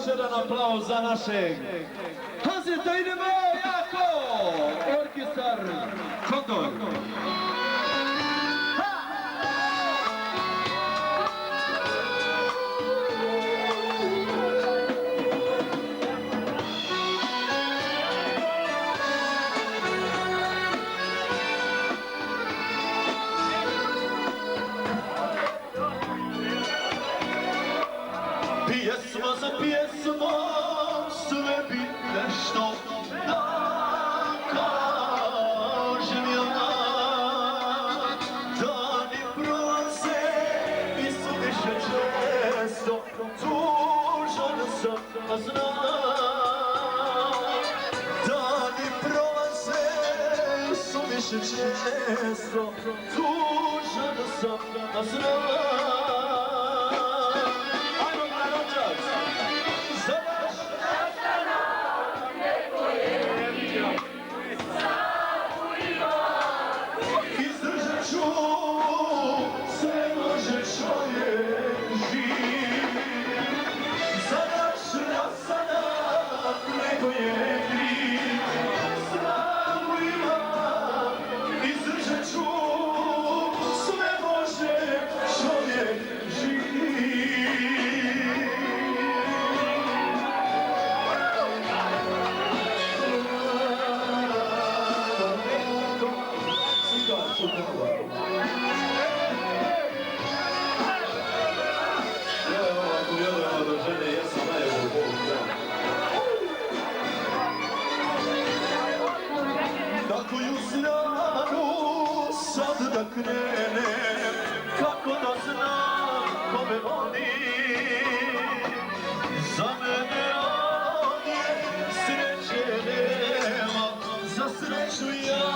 još jedan aplauz za našeg. Pazite, idemo jako! Orkestar Kondor. Pjesma za pjesmom sve bi nešto da kažem ja. Dani prolaze i suviše često, tužan sam, a znam. Dani prolaze i suviše često, tužan sam, a znam. Na koju stranu sad da krenem, kako da znam kome volim. Za mene ovdje sreće nema, za sreću ja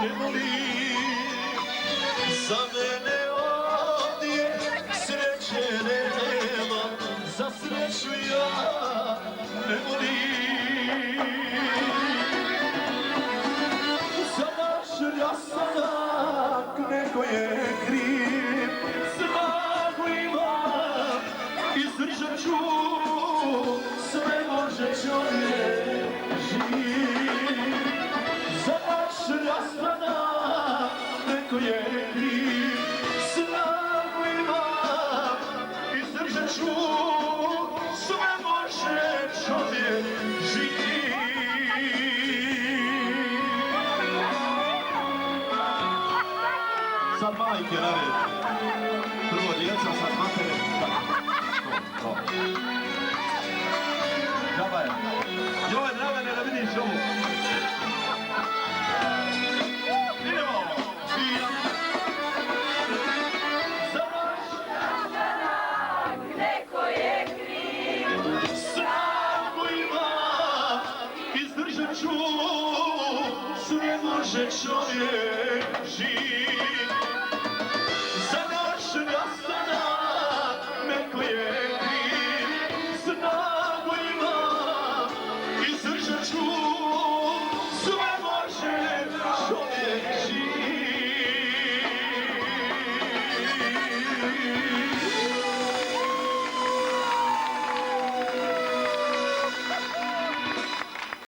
ne volim. Za mene ovdje sreće nema, za sreću ja ne volim. Rastanak neko je kriv, snagu imam, izdržat ću, sve može čovjek živ. Za naš rastanak neko je kriv, snagu imam, izdržat ću, sve može čovjek živ. Sad majke na red. Prvo djeca, sad matere. To. Džaba je. Joj, Dragane, da vidiš ovu. Idemo. Za naš rastanak neko je kriv. Snagu ima, izdržat ću, sve može čovjek živ.